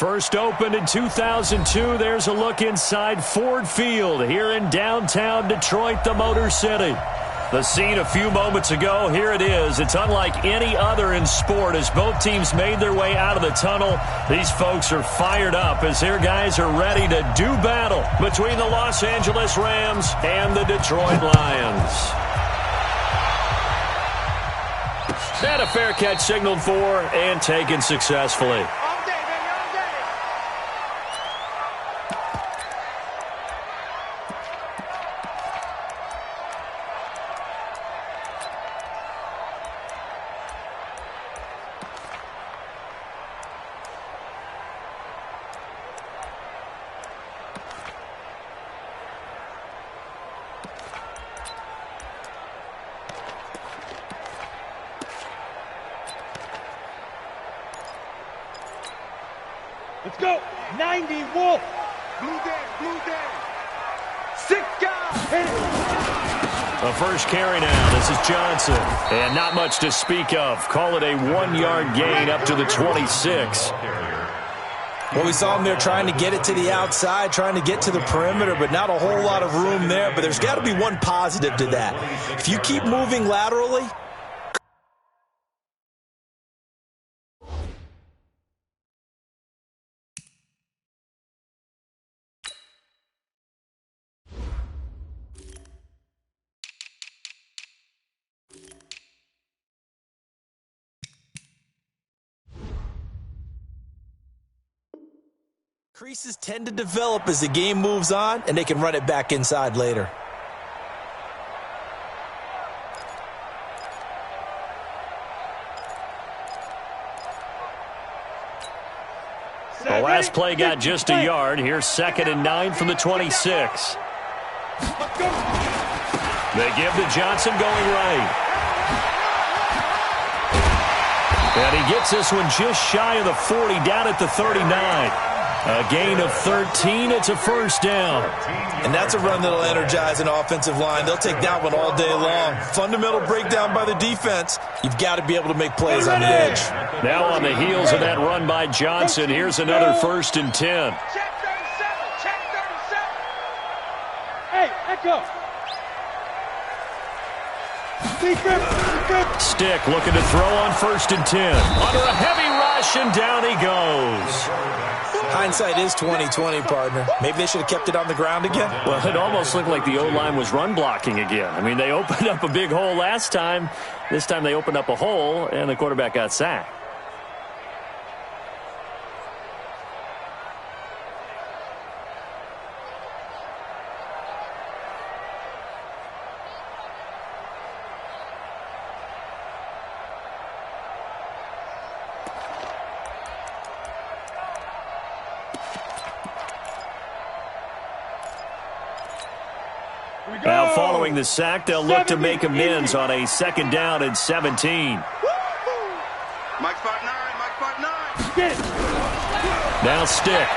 First opened in 2002, there's a look inside Ford Field here in downtown Detroit, the Motor City. The scene a few moments ago, here it is. It's unlike any other in sport as both teams made their way out of the tunnel. These folks are fired up as their guys are ready to do battle between the Los Angeles Rams and the Detroit Lions. And a fair catch signaled for and taken successfully. Let's go. 90 Wolf. Blue day. Sick guy. Hit it. The first carry now. This is Johnson. And not much to speak of. Call it a 1-yard gain up to the 26. Well, we saw him there trying to get it to the outside, trying to get to the perimeter, but not a whole lot of room there. But there's got to be one positive to that. If you keep moving laterally, creases tend to develop as the game moves on, and they can run it back inside later. The last play got just a yard. Here's 2nd and 9 from the 26. They give to Johnson going right. And he gets this one just shy of the 40, down at the 39. A gain of 13. It's a first down. And that's a run that'll energize an offensive line. They'll take that one all day long. Fundamental breakdown by the defense. You've got to be able to make plays on the edge. Now on the heels of that run by Johnson, here's another 1st and 10. Check 37. Hey, echo. Stick looking to throw on 1st and 10. Under a heavy rush, and down he goes. Hindsight is 20/20, partner. Maybe they should have kept it on the ground again. Well, it almost looked like the O-line was run blocking again. I mean, they opened up a big hole last time. This time they opened up a hole, and the quarterback got sacked. Now, following the sack, they'll look to make amends on a 2nd down and 17. Mike spot 9. Now Stick.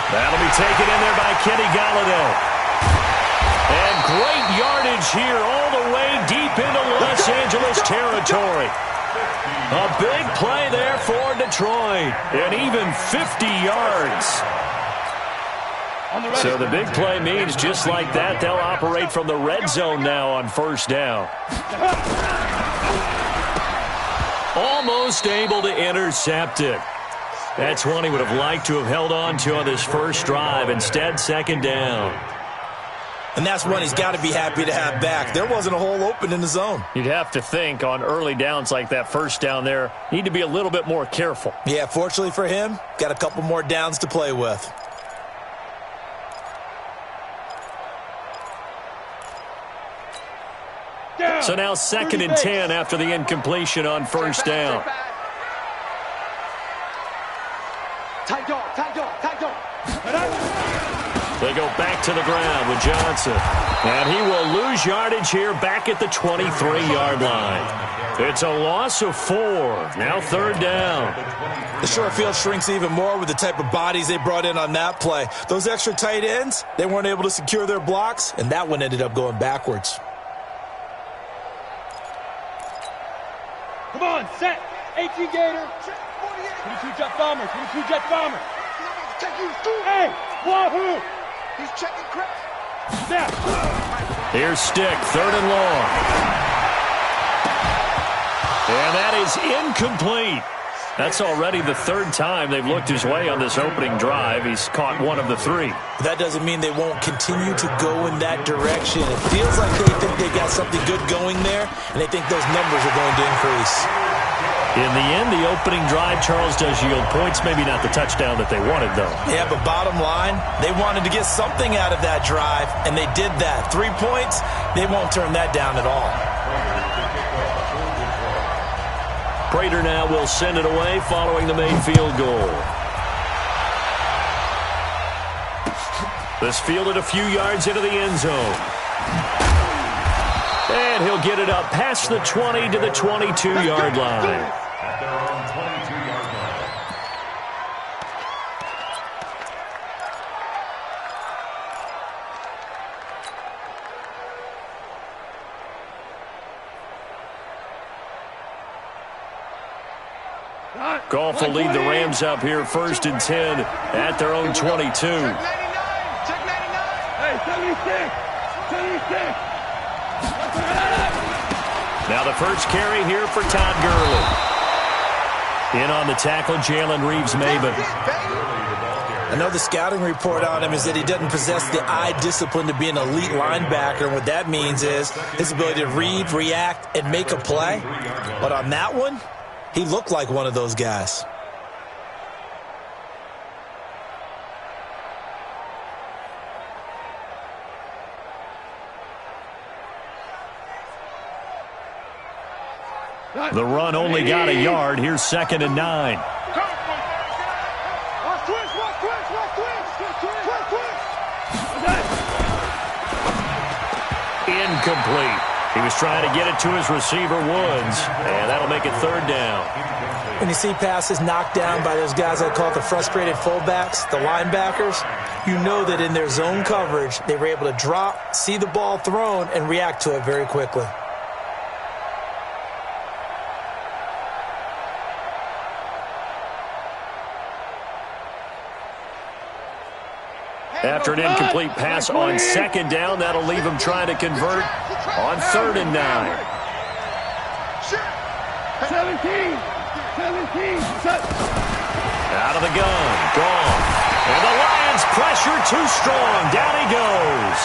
That'll be taken in there by Kenny Golladay. And great yardage here all the way deep into Los Angeles territory. A big play there for Detroit. And even 50 yards. So the big play means just like that, they'll operate from the red zone now on 1st down. Almost able to intercept it. That's one he would have liked to have held on to on this first drive. Instead, 2nd down. And that's one he's got to be happy to have back. There wasn't a hole open in the zone. You'd have to think on early downs like that 1st down there, need to be a little bit more careful. Yeah, fortunately for him, got a couple more downs to play with. So now 2nd and 10 after the incompletion on 1st down. Tight dog. They go back to the ground with Johnson. And he will lose yardage here back at the 23-yard line. It's a loss of 4. Now 3rd down. The short field shrinks even more with the type of bodies they brought in on that play. Those extra tight ends, they weren't able to secure their blocks, and that one ended up going backwards. Come on, set. 18 Gator. 22 jet bomber. 22 jet bomber. Hey, Wahoo! He's checking crap. Now. Here's Stick, 3rd and long. And that is incomplete. That's already the 3rd time they've looked his way on this opening drive. He's caught 1 of the 3. That doesn't mean they won't continue to go in that direction. It feels like they think they got something good going there, and they think those numbers are going to increase. In the end, the opening drive, Charles, does yield points. Maybe not the touchdown that they wanted, though. Yeah, but bottom line, they wanted to get something out of that drive, and they did that. 3 points, they won't turn that down at all. Prater now will send it away following the made field goal. This fielded a few yards into the end zone. And he'll get it up past the 20 to the 22-yard line. Goff will lead the Rams up here 1st and 10 at their own 22. Check 99. Hey, 76. 76. Now the first carry here for Todd Gurley. In on the tackle, Jalen Reeves-Maybin. I know the scouting report on him is that he doesn't possess the eye discipline to be an elite linebacker. And what that means is his ability to read, react, and make a play. But on that one, he looked like one of those guys. The run only got a yard. Here's 2nd and 9. Incomplete. He was trying to get it to his receiver, Woods, and that'll make it 3rd down. When you see passes knocked down by those guys I call the frustrated fullbacks, the linebackers, you know that in their zone coverage, they were able to drop, see the ball thrown, and react to it very quickly. After an incomplete pass on 2nd down, that'll leave him trying to convert on 3rd and 9. 17. 17. Out of the gun, gone. And the Lions pressure too strong. Down he goes.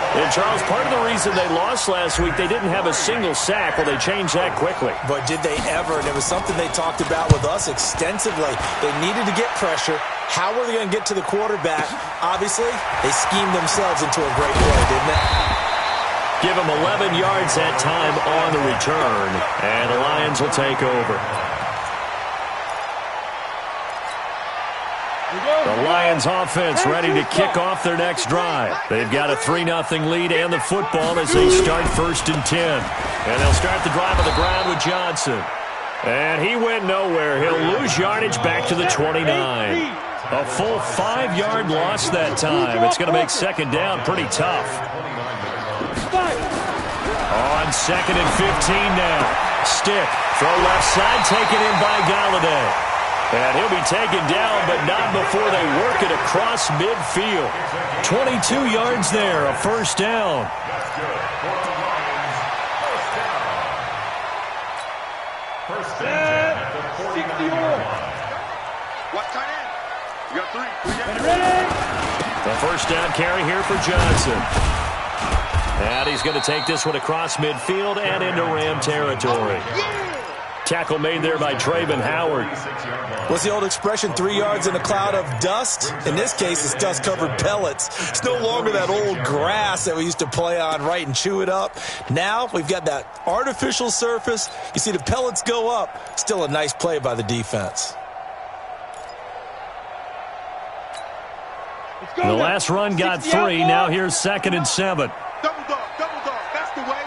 And Charles, part of the reason they lost last week, they didn't have a single sack. Well, they changed that quickly. But did they ever? And it was something they talked about with us extensively. They needed to get pressure. How were they going to get to the quarterback? Obviously, they schemed themselves into a great play, didn't they? Give them 11 yards that time on the return. And the Lions will take over. The Lions offense ready to kick off their next drive. They've got a 3-0 lead and the football as they start 1st and 10. And they'll start the drive on the ground with Johnson. And he went nowhere. He'll lose yardage back to the 29. A full 5-yard loss that time. It's going to make 2nd down pretty tough. On 2nd and 15 now. Stick, throw left side, taken in by Galladay. And he'll be taken down, but not before they work it across midfield. 22 yards there, a 1st down. What tight end? You got 3. The 1st down carry here for Johnson. And he's going to take this one across midfield and into Ram territory. Tackle made there by Trayvon Howard. What's the old expression, 3 yards in a cloud of dust? In this case, it's dust-covered pellets. It's no longer that old grass that we used to play on, right, and chew it up. Now we've got that artificial surface. You see the pellets go up. Still a nice play by the defense. The last run got 3. Now here's 2nd and 7. Double dog, that's the way.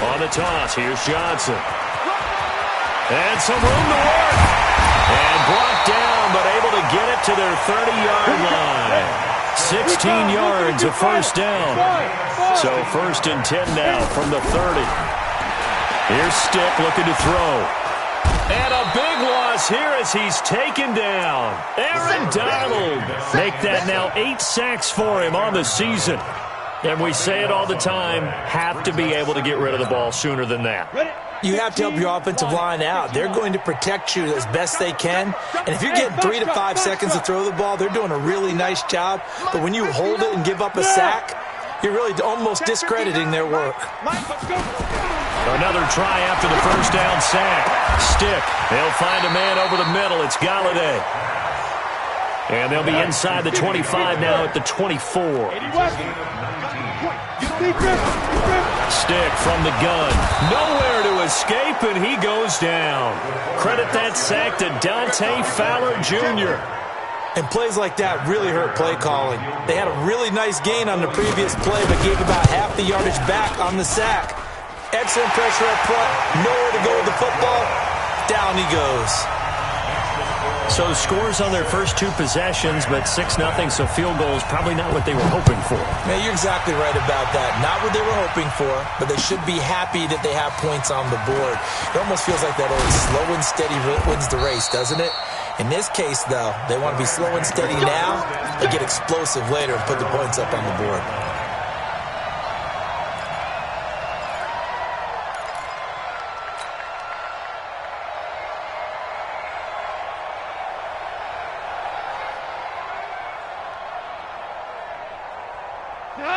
On the toss, here's Johnson. And some room to work. And brought down, but able to get it to their 30-yard line. 16 yards, a 1st down. So 1st and 10 now from the 30. Here's Stick looking to throw. And a big loss here as he's taken down. Aaron Donald. Make that now 8 sacks for him on the season. And we say it all the time, have to be able to get rid of the ball sooner than that. You have to help your offensive line out. They're going to protect you as best they can. And if you're getting 3 to 5 seconds to throw the ball, they're doing a really nice job. But when you hold it and give up a sack, you're really almost discrediting their work. Another try after the first down sack. Stick. They'll find a man over the middle. It's Galladay. And they'll be inside the 25 now at the 24. Stick from the gun. Nowhere to escape, and he goes down. Credit that sack to Dante Fowler Jr. And plays like that really hurt play calling. They had a really nice gain on the previous play, but gave about half the yardage back on the sack. Excellent pressure up front. Nowhere to go with the football. Down he goes. So scores on their first 2 possessions, but 6-0, so field goal is probably not what they were hoping for. Man, you're exactly right about that. Not what they were hoping for, but they should be happy that they have points on the board. It almost feels like that old slow and steady wins the race, doesn't it? In this case, though, they want to be slow and steady now and get explosive later and put the points up on the board.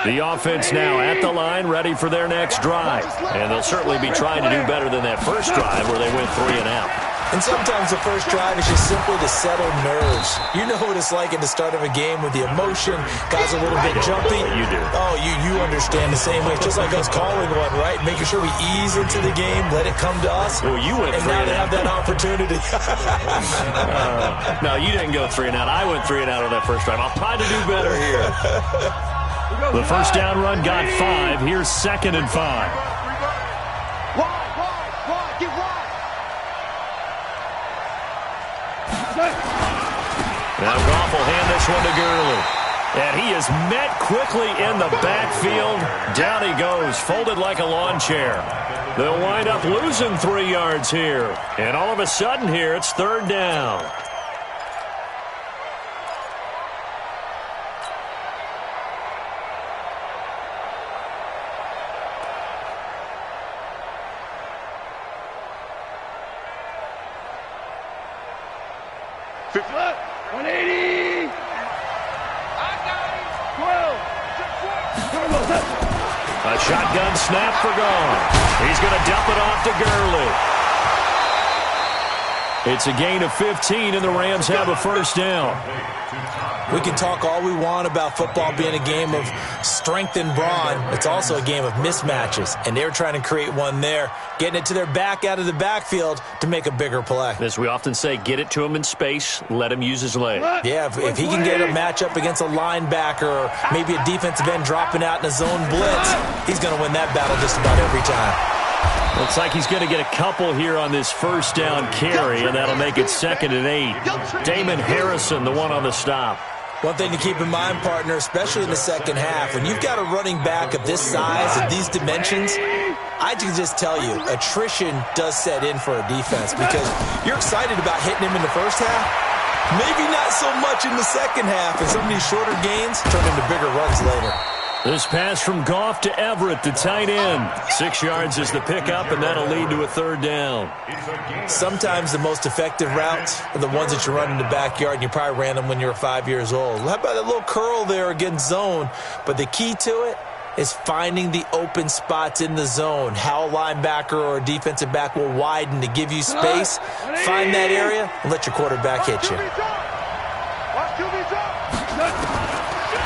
The offense now at the line, ready for their next drive. And they'll certainly be trying to do better than that first drive where they went 3 and out. And sometimes the first drive is just simply to settle nerves. You know what it's like at the start of a game with the emotion. Guys are a little bit jumpy. You do. Oh, you understand the same way. It's just like us calling one, right? Making sure we ease into the game, let it come to us. Well, you went 3 and out. And now they have that opportunity. No, you didn't go 3 and out. I went 3 and out on that first drive. I'll try to do better here. The first down run got 5. Here's 2nd and 5. Get wide. Now Goff will hand this one to Gurley. And he is met quickly in the backfield. Down he goes, folded like a lawn chair. They'll wind up losing 3 yards here. And all of a sudden here, it's 3rd down. A shotgun snap for Goff. He's going to dump it off to Gurley. It's a gain of 15, and the Rams have a first down. We can talk all we want about football being a game of strength and brawn. It's also a game of mismatches, and they're trying to create one there, getting it to their back out of the backfield to make a bigger play. As we often say, get it to him in space, let him use his leg. Yeah, if he can get a matchup against a linebacker or maybe a defensive end dropping out in a zone blitz, he's going to win that battle just about every time. Looks like he's going to get a couple here on this first down carry, and that'll make it 2nd and 8. Damon Harrison, the one on the stop. One thing to keep in mind, partner, especially in the second half, when you've got a running back of this size and these dimensions, I can just tell you, attrition does set in for a defense because you're excited about hitting him in the first half. Maybe not so much in the second half, and some of these shorter gains turn into bigger runs later. This pass from Goff to Everett, the tight end. 6 yards is the pickup, and that'll lead to a 3rd down. Sometimes the most effective routes are the ones that you run in the backyard, and you probably ran them when you were 5 years old. How about that little curl there against zone? But the key to it is finding the open spots in the zone. How a linebacker or a defensive back will widen to give you space. Find that area and let your quarterback hit you.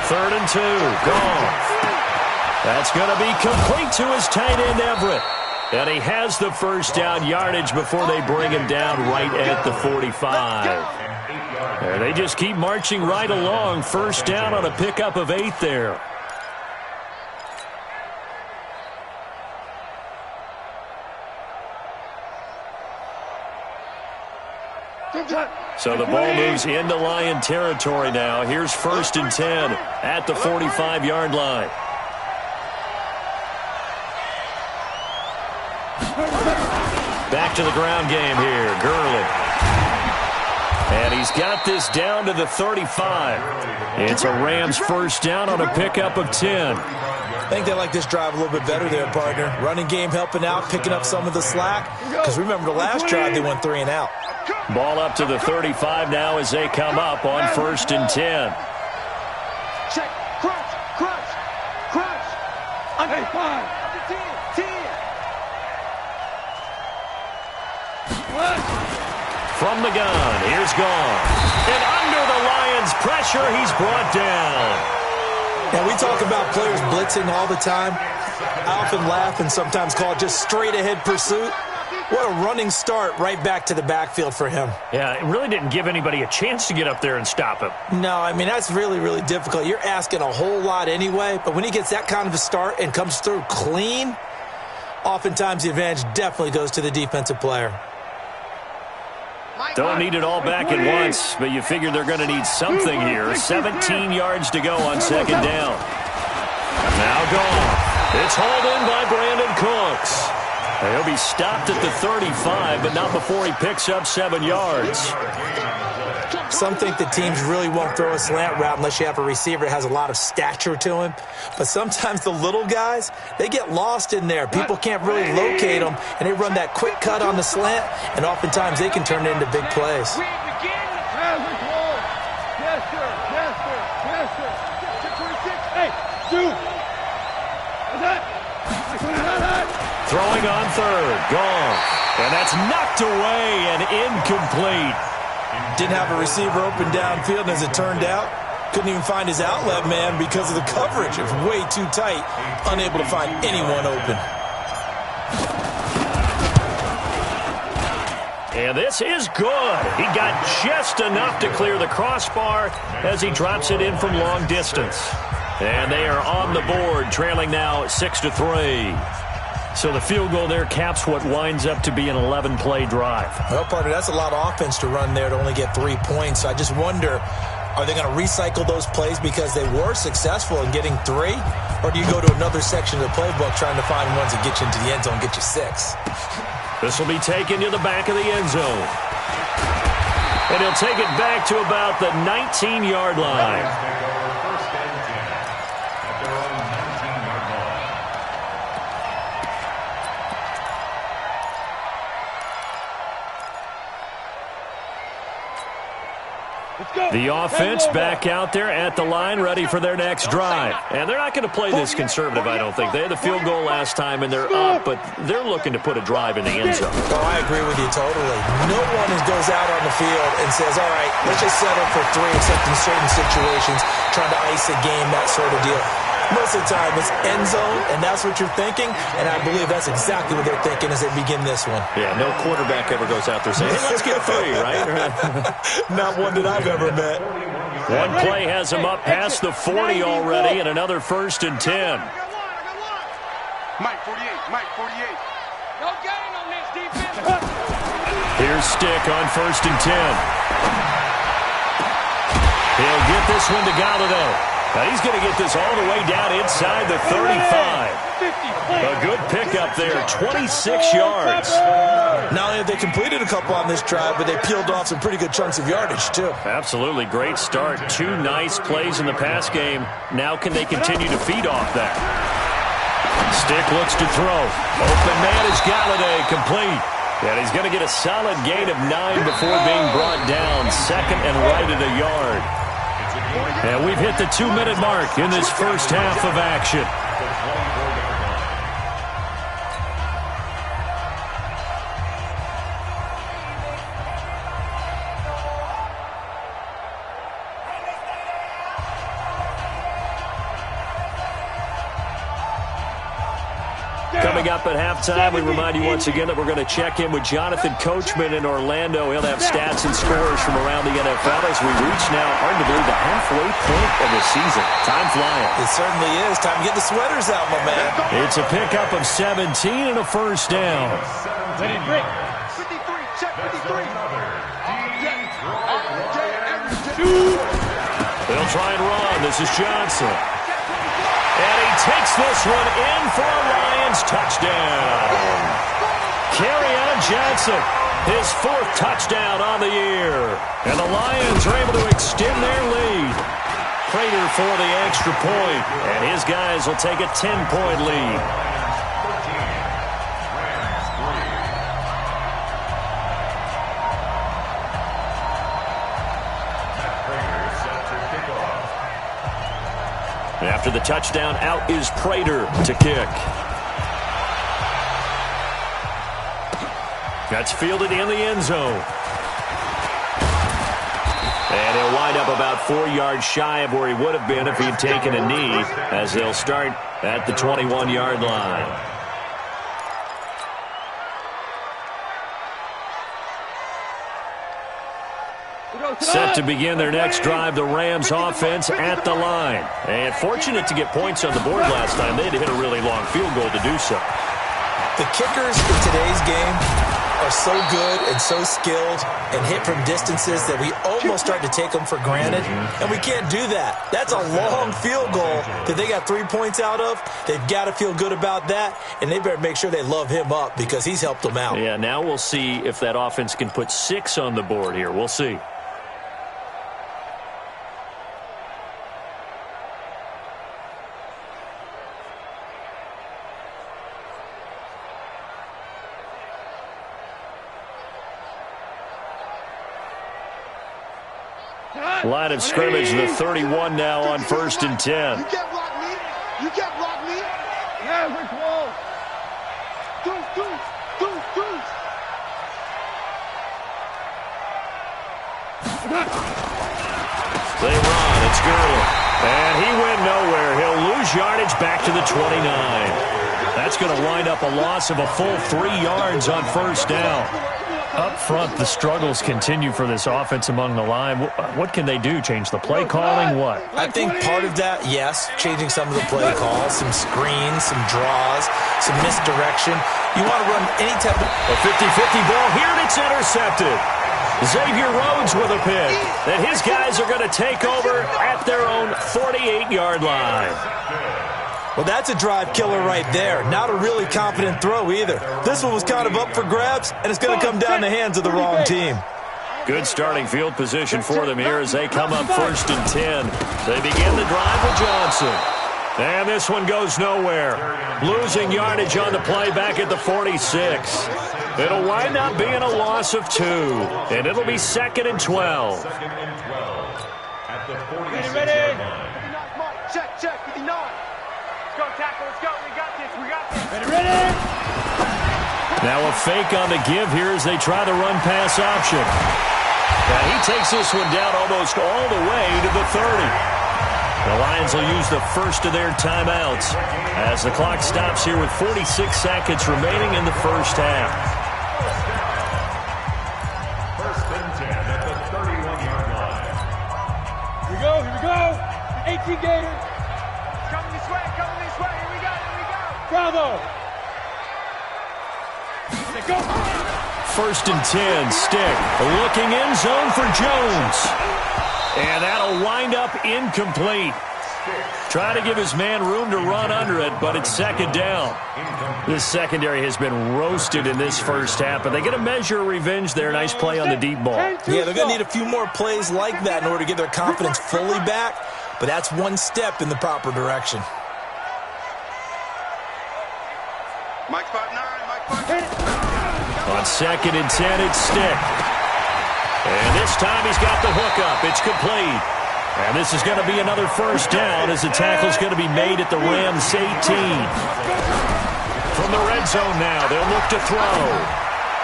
3rd and 2. Goff. That's going to be complete to his tight end, Everett. And he has the first down yardage before they bring him down right at the 45. And they just keep marching right along. First down on a pickup of 8 there. So the ball moves into Lion territory now. Here's 1st and 10 at the 45-yard line. Back to the ground game here. Gurley. And he's got this down to the 35. It's a Rams first down on a pickup of 10. I think they like this drive a little bit better there, partner. Running game helping out, picking up some of the slack. Because remember, the last drive they went 3 and out. Ball up to the 35 now as they come up on 1st and 10. Check. Crunch. Under 5. 10. From the gun, here's Gone. And under the Lions' pressure, he's brought down. Now, we talk about players blitzing all the time. I often laugh and sometimes call it just straight-ahead pursuit. What a running start right back to the backfield for him. Yeah, it really didn't give anybody a chance to get up there and stop him. No, I mean, that's really, really difficult. You're asking a whole lot anyway, but when he gets that kind of a start and comes through clean, oftentimes the advantage definitely goes to the defensive player. Don't need it all back at once, but you figure they're going to need something here. 17 yards to go on 2nd down. Now Gone. It's hauled in by Brandon Cooks. He'll be stopped at the 35, but not before he picks up 7 yards. Some think the teams really won't throw a slant route unless you have a receiver that has a lot of stature to him. But sometimes the little guys, they get lost in there. People can't really locate them, and they run that quick cut on the slant, and oftentimes they can turn it into big plays. Yes, sir. Hey, shoot. Throwing on 3rd. Gone. And that's knocked away and incomplete. Didn't have a receiver open downfield, and as it turned out, couldn't even find his outlet man because of the coverage. It was way too tight, unable to find anyone open. And this is good. He got just enough to clear the crossbar as he drops it in from long distance. And they are on the board, trailing now 6-3. So the field goal there caps what winds up to be an 11-play drive. Well, partner, that's a lot of offense to run there to only get 3 points. So I just wonder, are they going to recycle those plays because they were successful in getting 3? Or do you go to another section of the playbook trying to find ones that get you into the end zone and get you 6? This will be taken to the back of the end zone. And he'll take it back to about the 19-yard line. The offense back out there at the line, ready for their next drive. And they're not going to play this conservative, I don't think. They had the field goal last time, and they're up, but they're looking to put a drive in the end zone. Oh, I agree with you totally. No one goes out on the field and says, all right, let's just settle for 3, except in certain situations, trying to ice a game, that sort of deal. Most of the time, it's end zone, and that's what you're thinking, and I believe that's exactly what they're thinking as they begin this one. Yeah, no quarterback ever goes out there saying, hey, let's get 3, right? Not one that I've ever met. One play has him up past the 40 already, and another 1st and 10. Mike 48. No gain on this defense. Here's Stick on 1st and 10. He'll get this one to Galladay. Now he's going to get this all the way down inside the 35. A good pickup there, 26 yards. Not only have they completed a couple on this drive, but they peeled off some pretty good chunks of yardage, too. Absolutely, great start. 2 nice plays in the pass game. Now can they continue to feed off that? Stick looks to throw. Open man is Galladay, complete. And he's going to get a solid gain of 9 before being brought down. 2nd and right at a yard. And we've hit the 2-minute mark in this first half of action. Coming up at halftime, we remind you once again that we're going to check in with Jonathan Coachman in Orlando. He'll have stats and scores from around the NFL as we reach now, hard to believe, the halfway point of the season. Time flying. It certainly is. Time to get the sweaters out, my man. It's a pickup of 17 and a first down. 53, check 53. They'll try and run. This is Johnson. And he takes this one in for a Lions touchdown. Kerryon Johnson, his 4th touchdown on the year. And the Lions are able to extend their lead. Prater for the extra point, and his guys will take a 10-point lead. After the touchdown, out is Prater to kick. That's fielded in the end zone. And he'll wind up about 4 yards shy of where he would have been if he'd taken a knee, as they'll start at the 21-yard line. Set to begin their next drive, the Rams offense at the line. And fortunate to get points on the board last time. They had to hit a really long field goal to do so. The kickers in today's game are so good and so skilled and hit from distances that we almost start to take them for granted, and we can't do that. That's a long field goal that they got 3 points out of. They've got to feel good about that, and they better make sure they love him up because he's helped them out. Yeah, now we'll see if that offense can put 6 on the board here. We'll see. Line of scrimmage, the 31 now on 1st and 10. You can't block me. You can't block me. Yeah, we're close. Deuce. They run. It's Girdle. And he went nowhere. He'll lose yardage back to the 29. That's going to wind up a loss of a full 3 yards on 1st down. Up front, the struggles continue for this offense among the line. What can they do? Change the play calling? What? I think part of that, yes, changing some of the play calls, some screens, some draws, some misdirection. You want to run any type of... A 50-50 ball here, and it's intercepted. Xavier Rhodes with a pick. And his guys are going to take over at their own 48-yard line. Well, that's a drive killer right there. Not a really confident throw either. This one was kind of up for grabs, and it's going to come down the hands of the wrong team. Good starting field position for them here as they come up 1st and 10. They begin the drive with Johnson. And this one goes nowhere. Losing yardage on the play back at the 46. It'll wind up being a loss of 2. And it'll be 2nd and 12. Ready? Check, 59. Let's go, tackle, let's go. We got this. Ready? Now a fake on the give here as they try the run-pass option. And he takes this one down almost all the way to the 30. The Lions will use the first of their timeouts as the clock stops here with 46 seconds remaining in the first half. 1st and 10 at the 31-yard line. Here we go. 18 Gators. Coming this way. Here we go. Bravo. Go. 1st and 10, Stick. Looking end zone for Jones. And that'll wind up incomplete. Trying to give his man room to run under it, but it's 2nd down. This secondary has been roasted in this first half, but they get a measure of revenge there. Nice play on the deep ball. Yeah, they're going to need a few more plays like that in order to get their confidence fully back, but that's one step in the proper direction. Mike 5'9", On 2nd and 10, it's Stick. And this time he's got the hook up. It's complete. And this is going to be another 1st down as the tackle's going to be made at the Rams 18. From the red zone now, they'll look to throw.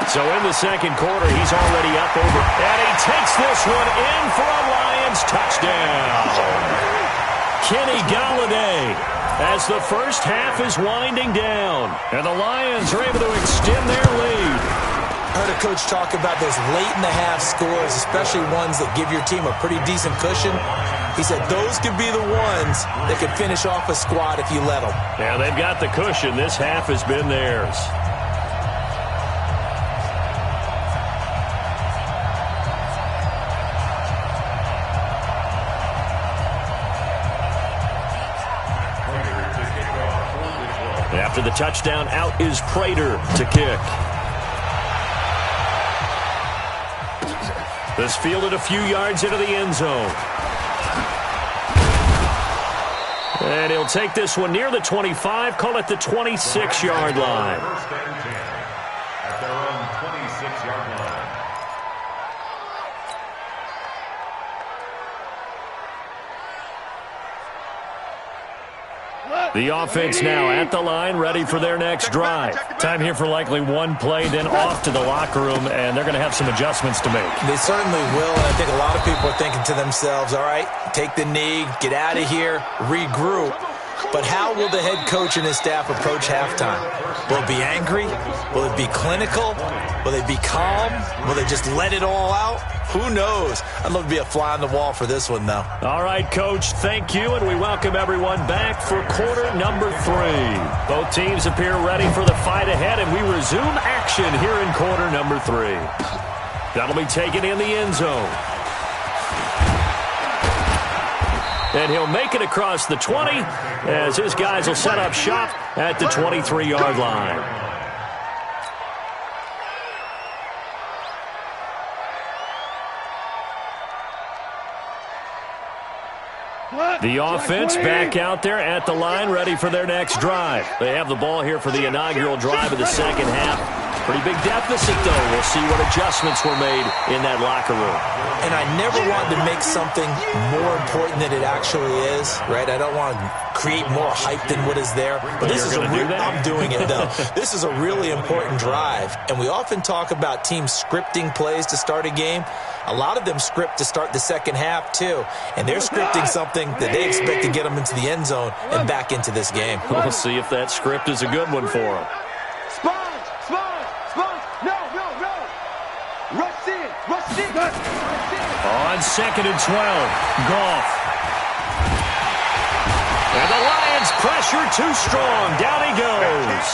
So in the 2nd quarter, he's already up over. And he takes this one in for a Lions touchdown. Kenny Golladay as the first half is winding down. And the Lions are able to extend their lead. I heard a coach talk about those late-in-the-half scores, especially ones that give your team a pretty decent cushion. He said those could be the ones that could finish off a squad if you let them. Yeah, they've got the cushion. This half has been theirs. After the touchdown, out is Prater to kick. This fielded a few yards into the end zone. And he'll take this one near the 25, call it the 26-yard line. First and 10 at their own 26-yard line. The offense now at the line, ready for their next drive. Time here for likely one play, then off to the locker room, and they're going to have some adjustments to make. They certainly will, and I think a lot of people are thinking to themselves, all right, take the knee, get out of here, regroup. But how will the head coach and his staff approach halftime? Will it be angry? Will it be clinical? Will they be calm? Will they just let it all out? Who knows? I'd love to be a fly on the wall for this one, though. All right, Coach, thank you, and we welcome everyone back for quarter number 3. Both teams appear ready for the fight ahead, and we resume action here in quarter number 3. That'll be taken in the end zone. And he'll make it across the 20 as his guys will set up shop at the 23-yard line. The offense back out there at the line, ready for their next drive. They have the ball here for the inaugural drive of the second half. Pretty big deficit, though. We'll see what adjustments were made in that locker room. And I never want to make something more important than it actually is, right? I don't want to create more hype than what is there. But this is I'm doing it, though. This is a really important drive. And we often talk about teams scripting plays to start a game. A lot of them script to start the second half, too. And they're scripting something that they expect to get them into the end zone and back into this game. We'll see if that script is a good one for them. Sponge! No! Rush in! On 2nd and 12, Goff. And the Lions pressure too strong. Down he goes.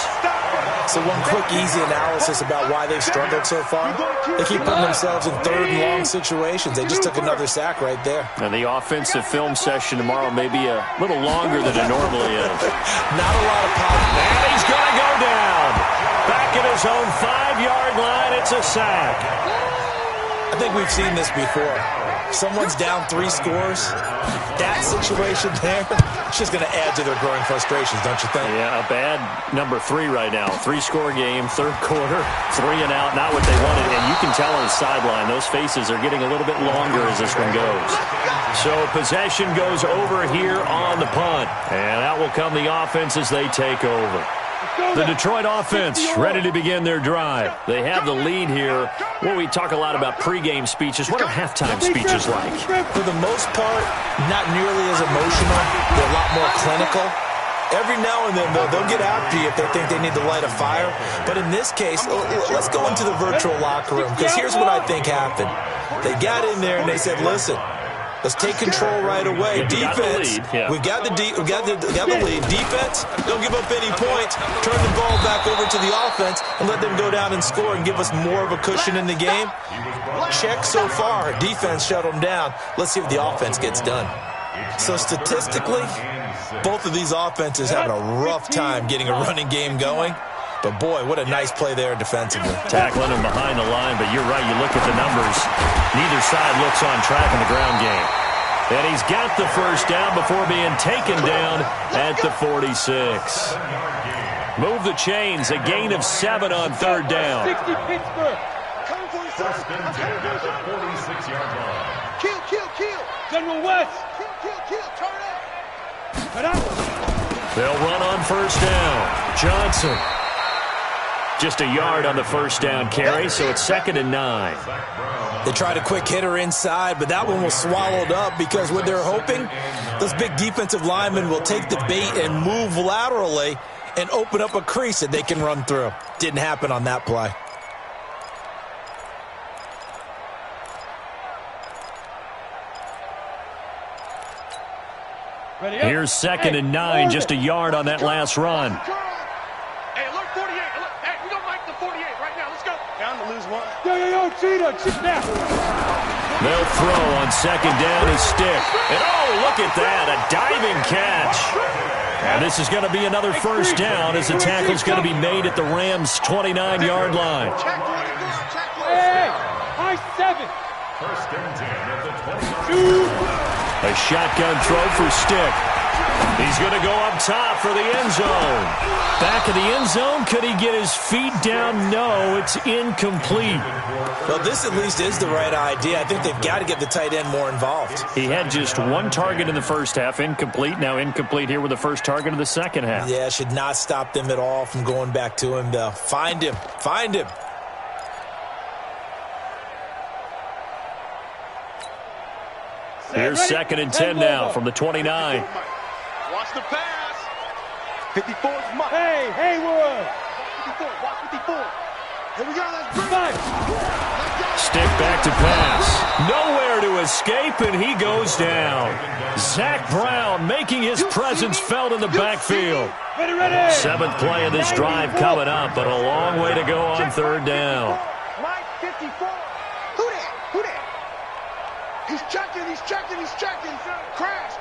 So one quick, easy analysis about why they've struggled so far. They keep putting themselves in third and long situations. They just took another sack right there. And the offensive film session tomorrow may be a little longer than it normally is. Not a lot of power. And he's going to go down. Back at his own 5-yard line, it's a sack. I think we've seen this before. Someone's down 3 scores. That situation there, it's just going to add to their growing frustrations, don't you think? Yeah, a bad number 3 right now. 3-score game, third quarter, 3 and out, not what they wanted. And you can tell on the sideline, those faces are getting a little bit longer as this one goes. So possession goes over here on the punt. And out will come the offense as they take over. The Detroit offense ready to begin their drive. They have the lead here. Well, we talk a lot about pregame speeches. What are halftime speeches like? For the most part, not nearly as emotional. They're a lot more clinical. Every now and then, though, they'll get after you if they think they need to light a fire. But in this case, let's go into the virtual locker room, because here's what I think happened. They got in there and they said, listen, let's take control right away. Defense, we've got the lead. Defense, don't give up any points. Turn the ball back over to the offense and let them go down and score and give us more of a cushion in the game. Check so far. Defense shut them down. Let's see if the offense gets done. So statistically, both of these offenses having a rough time getting a running game going. But, boy, what a nice play there defensively. Tackling him behind the line, but you're right. You look at the numbers. Neither side looks on track in the ground game. And he's got the first down before being taken down at the 46. Move the chains. A gain of 7 on third down. 60 Pittsburgh. First and 10 at the 46-yard line. Kill. General West. Kill. Turn up. They'll run on first down. Johnson. Just a yard on the first down carry, so it's 2nd and 9. They tried a quick hitter inside, but that one was swallowed up because what they're hoping, those big defensive linemen will take the bait and move laterally and open up a crease that they can run through. Didn't happen on that play. Here's 2nd and 9, just a yard on that last run. Hey, alert 48. Hey, we don't like the 48 right now. Let's go. Down to lose 1. Yo, Cheetah now. They'll throw on 2nd down his stick. And, look at that, a diving catch. And this is going to be another first down as the tackle's going to be made at the Rams' 29-yard line. Hey, I 7. First and 10 at the 20-yard. A shotgun throw for Stick. He's going to go up top for the end zone. Back of the end zone. Could he get his feet down? No, it's incomplete. Well, this at least is the right idea. I think they've got to get the tight end more involved. He had just one target in the first half. Incomplete. Now incomplete here with the first target of the second half. Yeah, should not stop them at all from going back to him, though. Find him. Find him. Here's second and 10 now from the 29. Watch the pass. 54's Mike. Hey, Haywood. 54, watch 54. Here we go, let's bring Stick back to pass. Nowhere to escape, and he goes down. Zach Brown making his presence felt in the backfield. Ready. Seventh play of this drive coming up, but a long way to go on third down. Mike, 54. Who that? He's checking. Crash.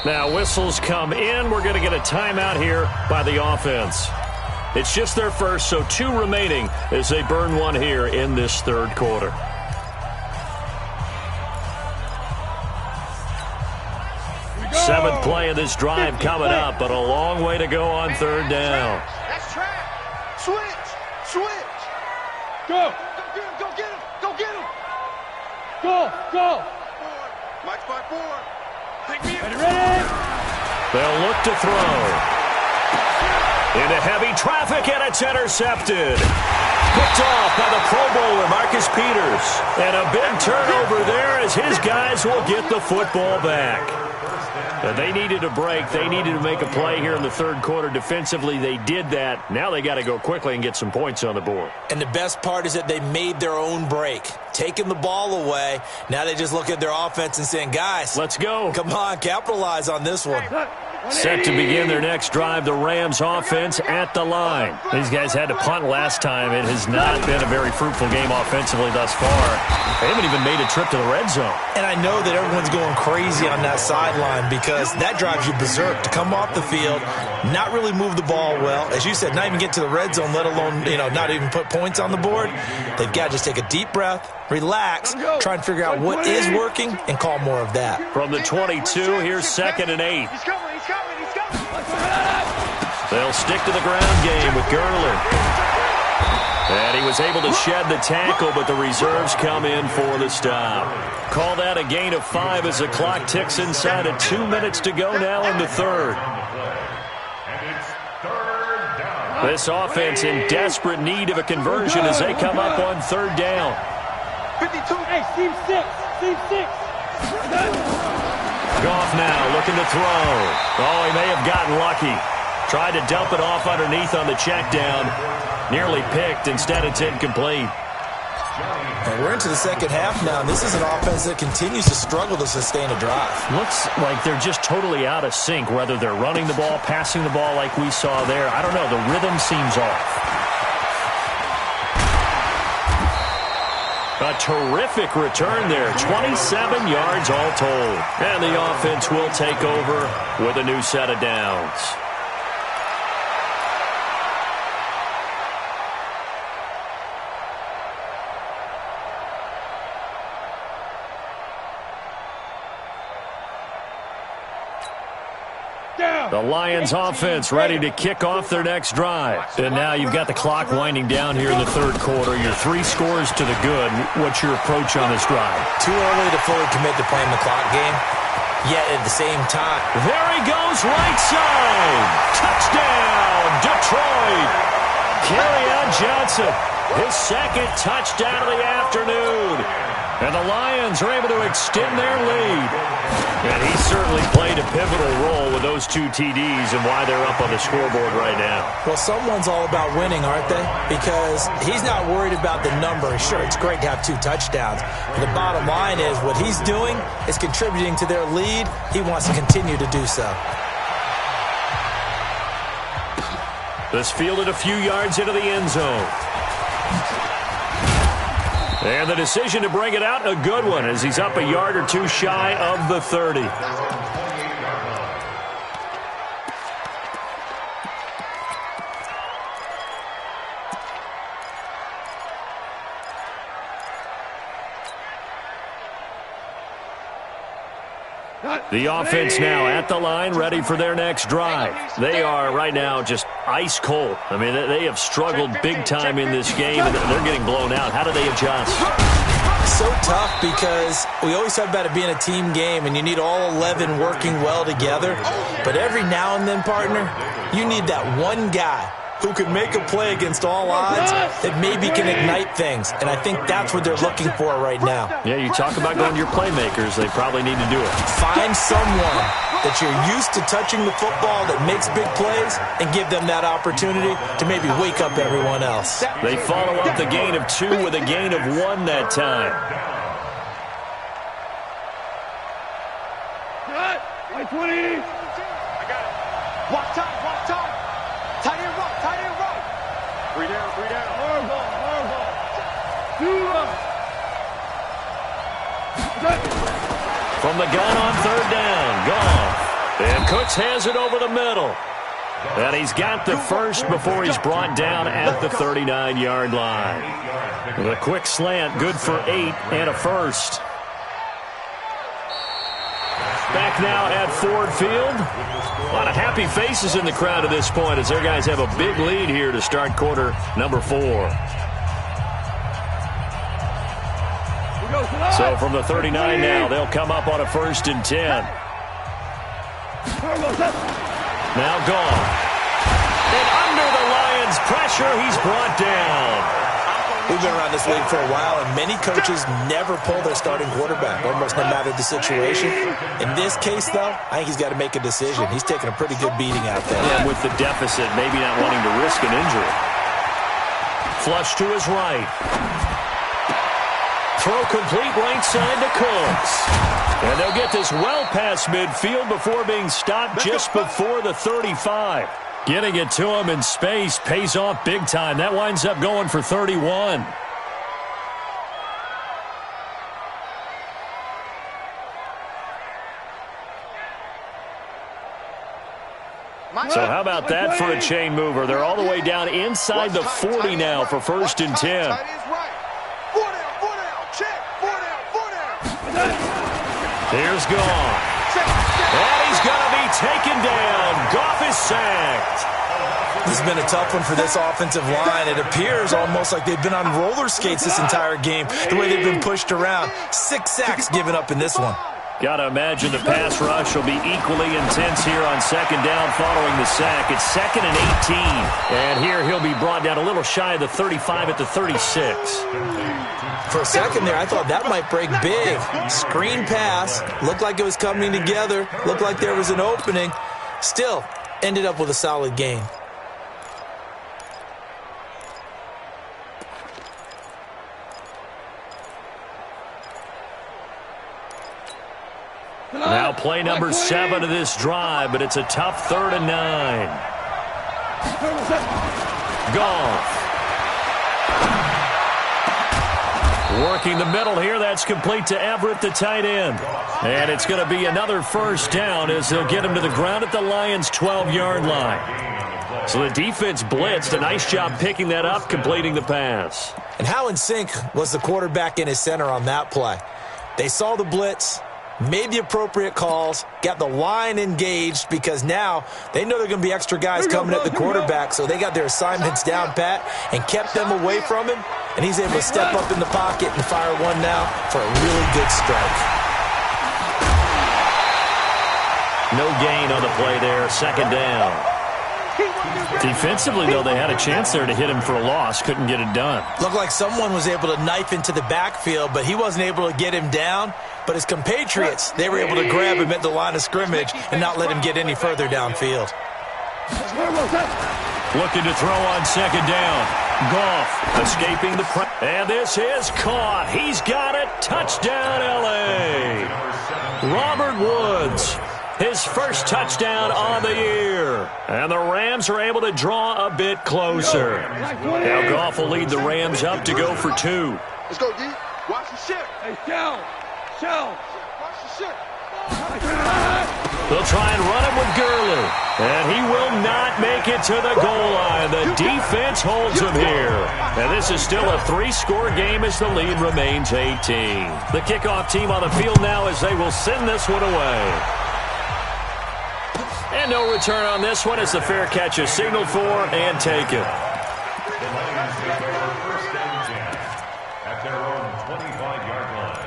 Now whistles come in. We're going to get a timeout here by the offense. It's just their first, so 2 remaining as they burn one here in this third quarter. Seventh play of this drive coming up, but a long way to go on third down. That's track. Switch. Go. Go get him. Go. Mike's by 4. Pick me up. Ready. They'll look to throw. Into heavy traffic, and it's intercepted. Picked off by the Pro Bowler, Marcus Peters. And a big turnover there as his guys will get the football back. Now, they needed a break. They needed to make a play here in the third quarter. Defensively, they did that. Now they got to go quickly and get some points on the board. And the best part is that they made their own break. Taking the ball away. Now they just look at their offense and saying, guys, let's go. Come on, capitalize on this one. Set to begin their next drive, the Rams offense at the line. These guys had to punt last time. It has not been a very fruitful game offensively thus far. They haven't even made a trip to the red zone. And I know that everyone's going crazy on that sideline because that drives you berserk to come off the field, not really move the ball well. As you said, not even get to the red zone, let alone, not even put points on the board. They've got to just take a deep breath, relax, try and figure out what is working, and call more of that. From the 22, here's second and 8. He's coming. They'll stick to the ground game with Gurley. And he was able to shed the tackle, but the reserves come in for the stop. Call that a gain of 5 as the clock ticks inside of 2 minutes to go now in the third. And it's third down. This offense in desperate need of a conversion as they come up on third down. 52. Hey, Steve 6. Goff now looking to throw. Oh, he may have gotten lucky. Tried to dump it off underneath on the check down. Nearly picked. Instead, it's incomplete. And we're into the second half now. This is an offense that continues to struggle to sustain a drive. Looks like they're just totally out of sync, whether they're running the ball, passing the ball like we saw there. I don't know. The rhythm seems off. A terrific return there. 27 yards all told. And the offense will take over with a new set of downs. The Lions offense ready to kick off their next drive. And now you've got the clock winding down here in the third quarter. You're 3 scores to the good. What's your approach on this drive? Too early to fully commit to playing the clock game. Yet at the same time. There he goes, right side. Touchdown, Detroit. Kerryon Johnson, his second touchdown of the afternoon. And the Lions are able to extend their lead. And he certainly played a pivotal role with those 2 TDs and why they're up on the scoreboard right now. Well, someone's all about winning, aren't they? Because he's not worried about the number. Sure, it's great to have 2 touchdowns. But the bottom line is what he's doing is contributing to their lead. He wants to continue to do so. This fielded a few yards into the end zone. And the decision to bring it out, a good one, as he's up a yard or 2 shy of the 30. The offense now at the line, ready for their next drive. They are right now just ice cold. I mean, they have struggled big time in this game, and they're getting blown out. How do they adjust? So tough because we always talk about it being a team game, and you need all 11 working well together. But every now and then, partner, you need that one guy who can make a play against all odds that maybe can ignite things. And I think that's what they're looking for right now. Yeah, you talk about going to your playmakers. They probably need to do it. Find someone that you're used to touching the football that makes big plays and give them that opportunity to maybe wake up everyone else. They follow up the gain of 2 with a gain of 1 that time. Right 20. I got it. Block time, block time. Tight end right, tight end right. 3 down, 3 down. Horrible. 2 From the gun on 3rd down, gone. And Cooks has it over the middle. And he's got the first before he's brought down at the 39-yard line. With a quick slant, good for 8 and a first. Back now at Ford Field. A lot of happy faces in the crowd at this point as their guys have a big lead here to start quarter number 4. So from the 39 now, they'll come up on a 1st and 10. Now gone. And under the Lions' pressure, he's brought down. We've been around this league for a while, and many coaches never pull their starting quarterback, almost no matter the situation. In this case, though, I think he's got to make a decision. He's taking a pretty good beating out there. And with the deficit, maybe not wanting to risk an injury. Flush to his right. Throw complete right side to Cooks. And they'll get this well past midfield before being stopped just before the 35. Getting it to him in space pays off big time. That winds up going for 31. So how about that for a chain mover? They're all the way down inside the 40 now for 1st and 10. Here's gone. And he's going to be taken down. Goff is sacked. This has been a tough one for this offensive line. It appears almost like they've been on roller skates this entire game, the way they've been pushed around. 6 sacks given up in this one. Got to imagine the pass rush will be equally intense here on 2nd down following the sack. It's 2nd and 18. And here he'll be brought down a little shy of the 35 at the 36. For a second there, I thought that might break big. Screen pass. Looked like it was coming together. Looked like there was an opening. Still, ended up with a solid gain. Now play number 7 of this drive, but it's a tough 3rd and 9. Goff. Working the middle here. That's complete to Everett, the tight end. And it's going to be another 1st down as they'll get him to the ground at the Lions' 12-yard line. So the defense blitzed. A nice job picking that up, completing the pass. And how in sync was the quarterback in his center on that play? They saw the blitz, made the appropriate calls, got the line engaged because now they know there are going to be extra guys coming at the quarterback, so they got their assignments down pat and kept them away from him, and he's able to step up in the pocket and fire one now for a really good strike. No gain on the play there, 2nd down. Defensively, though, they had a chance there to hit him for a loss. Couldn't get it done. Looked like someone was able to knife into the backfield, but he wasn't able to get him down. But his compatriots, they were able to grab him at the line of scrimmage and not let him get any further downfield. Looking to throw on 2nd down. Goff escaping the press. And this is caught. He's got it. Touchdown, L.A. Robert Woods. His first touchdown on the year. And the Rams are able to draw a bit closer. Now Goff will lead the Rams up to go for 2. Let's go, D. Watch the ship. Hey, Shell. Watch the ship. They'll try and run him with Gurley. And he will not make it to the goal line. The defense holds him here. And this is still a 3-score game as the lead remains 18. The kickoff team on the field now as they will send this one away. And no return on this one as the fair catch is signaled for and taken. The Lions take over first and 10 at their own 25-yard line.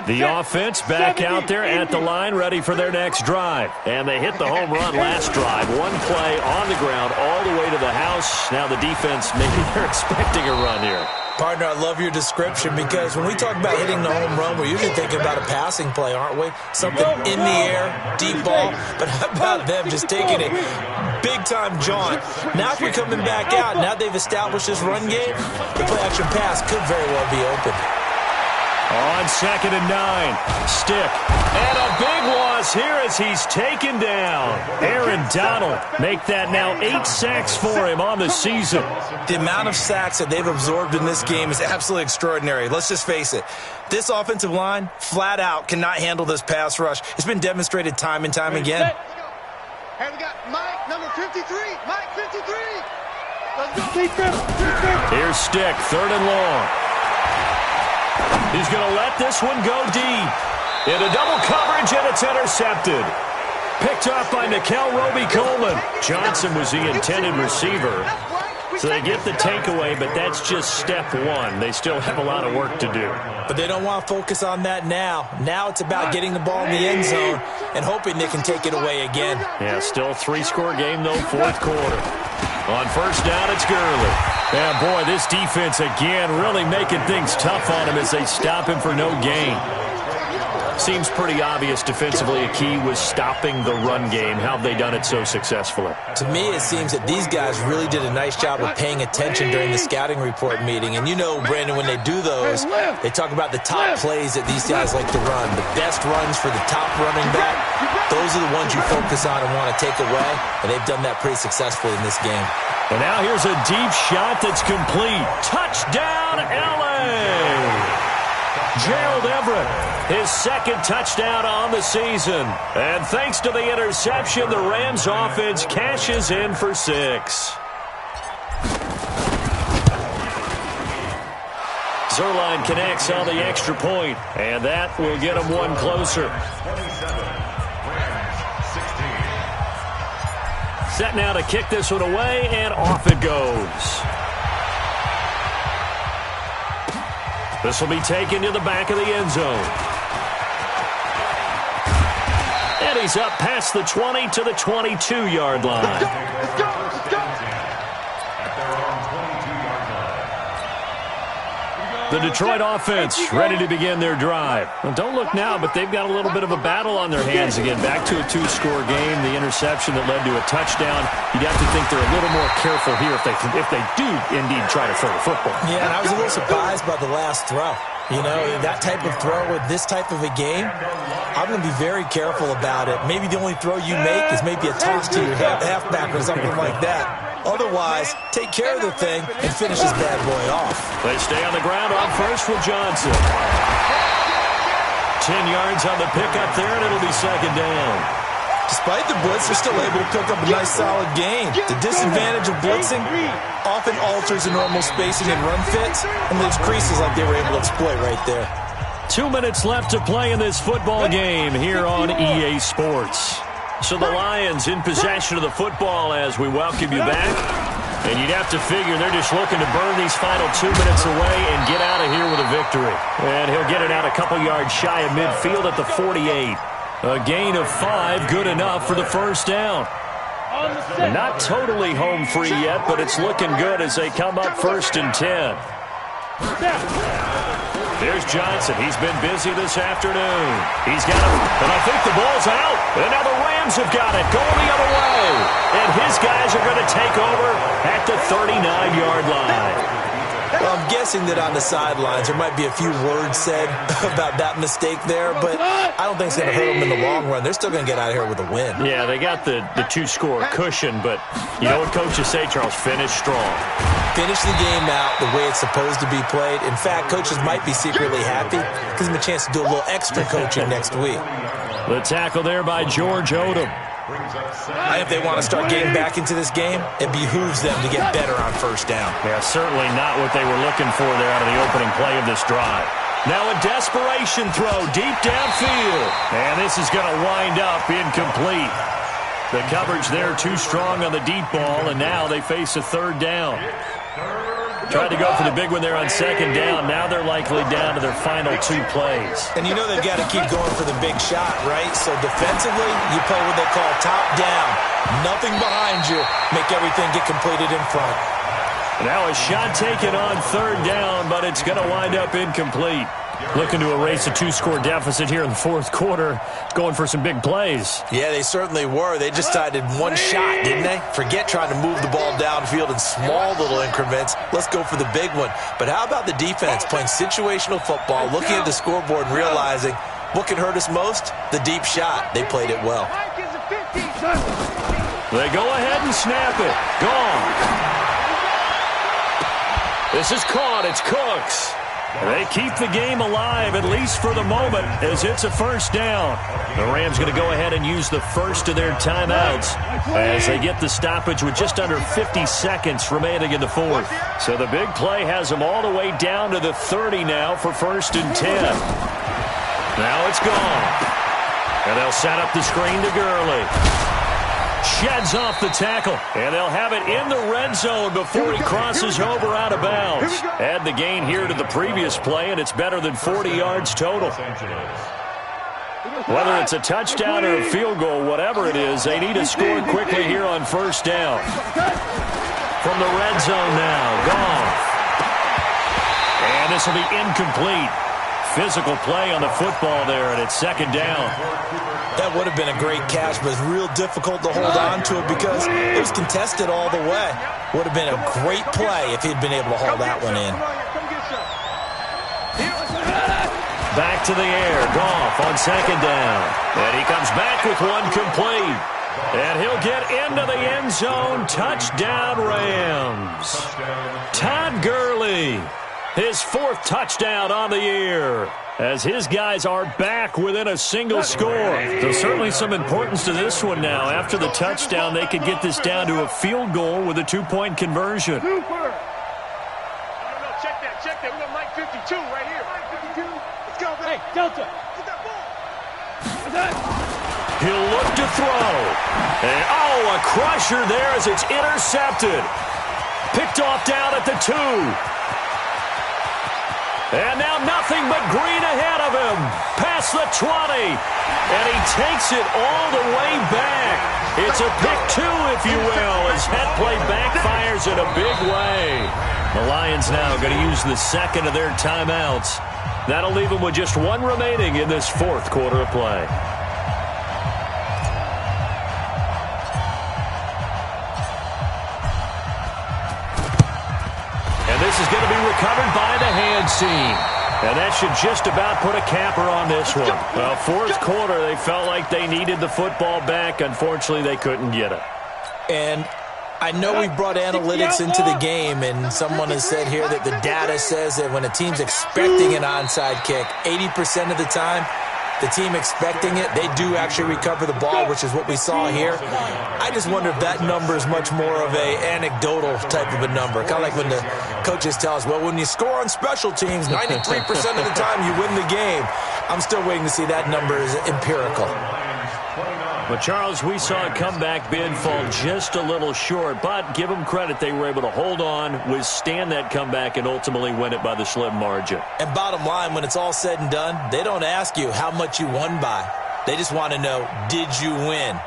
The offense back out there at the line, ready for their next drive. And they hit the home run last drive. One play on the ground all the way to the house. Now the defense, maybe they're expecting a run here. Partner, I love your description because when we talk about hitting the home run, we're usually thinking about a passing play, aren't we? Something in the air, deep ball. But how about them just taking a big-time jaunt? Now if we're coming back out, now they've established this run game, the play-action pass could very well be open. On 2nd and 9, stick. And a big loss here as he's taken down. Aaron Donald make that now 8 sacks for him on the season. The amount of sacks that they've absorbed in this game is absolutely extraordinary. Let's just face it. This offensive line, flat out, cannot handle this pass rush. It's been demonstrated time and time again. Hey, we got Mike, number 53. Mike, 53. Let's go. Here's Stick, 3rd and long. He's going to let this one go deep. Into double coverage, and it's intercepted. Picked off by Nickel Roby-Coleman. Johnson was the intended receiver. So they get the takeaway, but that's just step one. They still have a lot of work to do. But they don't want to focus on that now. Now it's about getting the ball in the end zone and hoping they can take it away again. Yeah, still a 3-score game, though, 4th quarter. On 1st down, it's Gurley. Yeah, boy, this defense, again, really making things tough on him as they stop him for no gain. Seems pretty obvious defensively a key was stopping the run game. How have they done it so successfully? To me, it seems that these guys really did a nice job of paying attention during the scouting report meeting. And you know, Brandon, when they do those, they talk about the top plays that these guys like to run. The best runs for the top running back, those are the ones you focus on and want to take away. And they've done that pretty successfully in this game. And now here's a deep shot that's complete. Touchdown, L.A.! Gerald Everett, his 2nd touchdown on the season. And thanks to the interception, the Rams offense cashes in for 6. Zerline connects on the extra point, and that will get him one closer. Set now to kick this one away, and off it goes. This will be taken to the back of the end zone. And he's up past the 20 to the 22-yard line. Let's go. The Detroit offense ready to begin their drive. Well, don't look now, but they've got a little bit of a battle on their hands again. Back to a 2-score game. The interception that led to a touchdown. You'd have to think they're a little more careful here if they do indeed try to throw the football. Yeah, and I was a little surprised by the last throw. You know, that type of throw with this type of a game, I'm going to be very careful about it. Maybe the only throw you make is maybe a toss to your halfback or something like that. Otherwise, take care of the thing and finish this bad boy off. They stay on the ground on 1st with Johnson. 10 yards on the pickup there, and it'll be 2nd down. Despite the blitz, they're still able to pick up a nice solid gain. The disadvantage of blitzing often alters the normal spacing and run fits and leaves creases like they were able to exploit right there. 2 minutes left to play in this football game here on EA Sports. So the Lions in possession of the football as we welcome you back. And you'd have to figure they're just looking to burn these final 2 minutes away and get out of here with a victory. And he'll get it out a couple yards shy of midfield at the 48. A gain of 5, good enough for the 1st down. Not totally home free yet, but it's looking good as they come up 1st and 10. There's Johnson. He's been busy this afternoon. He's got it, and I think the ball's out. And now the Rams have got it, going the other way. And his guys are going to take over at the 39-yard line. Well, I'm guessing that on the sidelines there might be a few words said about that mistake there, but I don't think it's going to hurt them in the long run. They're still going to get out of here with a win. Yeah, they got the 2-score cushion, but you know what coaches say, Charles? Finish strong. finish the game out the way it's supposed to be played. In fact, coaches might be secretly happy. Gives them a chance to do a little extra coaching next week. The tackle there by George Odom. If they want to start getting back into this game, it behooves them to get better on first down. Yeah, certainly not what they were looking for there out of the opening play of this drive. Now a desperation throw deep downfield. And this is going to wind up incomplete. The coverage there too strong on the deep ball, and now they face a third down. Tried to go for the big one there on second down. Now they're likely down to their final 2 plays. And you know they've got to keep going for the big shot, right? So defensively, you play what they call top down. Nothing behind you. Make everything get completed in front. Now a shot taken on third down, but it's going to wind up incomplete. Looking to erase a 2-score deficit here in the fourth quarter. Going for some big plays. Yeah, they certainly were. They just decided one shot, didn't they? Forget trying to move the ball downfield in small little increments. Let's go for the big one. But how about the defense playing situational football, looking at the scoreboard and realizing what can hurt us most? The deep shot. They played it well. They go ahead and snap it. Gone. This is caught. It's Cooks. They keep the game alive, at least for the moment, as it's a first down. The Rams going to go ahead and use the first of their timeouts as they get the stoppage with just under 50 seconds remaining in the fourth. So the big play has them all the way down to the 30 now for 1st and 10. Now it's gone. And they'll set up the screen to Gurley. Sheds off the tackle, and they'll have it in the red zone before he crosses over out of bounds. Add the gain here to the previous play, and it's better than 40 yards total. Whether it's a touchdown or a field goal, whatever it is, they need to score quickly here on first down. From the red zone now, Goff. And this will be incomplete. Physical play on the football there, and it's second down. That would have been a great catch, but it's real difficult to hold on to it because it was contested all the way. Would have been a great play if he'd been able to hold that one in. Back to the air. Goff on second down. And he comes back with one complete. And he'll get into the end zone. Touchdown, Rams. Todd Gurley. His 4th touchdown on the year, as his guys are back within a single score. There's certainly some importance to this one now. After the touchdown, they could get this down to a field goal with a 2-point conversion. Check that. We got Mike 52 right here. Mike 52. Let's go, man. Hey, Delta. Get that ball. He'll look to throw. And, a crusher there as it's intercepted. Picked off down at the 2. And now nothing but green ahead of him. Past the 20. And he takes it all the way back. It's a pick 2, if you will, as that play backfires in a big way. The Lions now going to use the second of their timeouts. That'll leave them with just 1 remaining in this fourth quarter of play. This is going to be recovered by the hand team. And that should just about put a capper on this one. Well, fourth quarter, they felt like they needed the football back. Unfortunately, they couldn't get it. And I know we brought analytics into the game, and someone has said here that the data says that when a team's expecting an onside kick, 80% of the time, the team expecting it, they do actually recover the ball, which is what we saw here. I just wonder if that number is much more of a anecdotal type of a number. Kind of like when the coaches tell us, well, when you score on special teams, 93% of the time you win the game. I'm still waiting to see that number is empirical. But, Charles, we saw a comeback bid fall just a little short, but give them credit. They were able to hold on, withstand that comeback, and ultimately win it by the slim margin. And bottom line, when it's all said and done, they don't ask you how much you won by. They just want to know, did you win?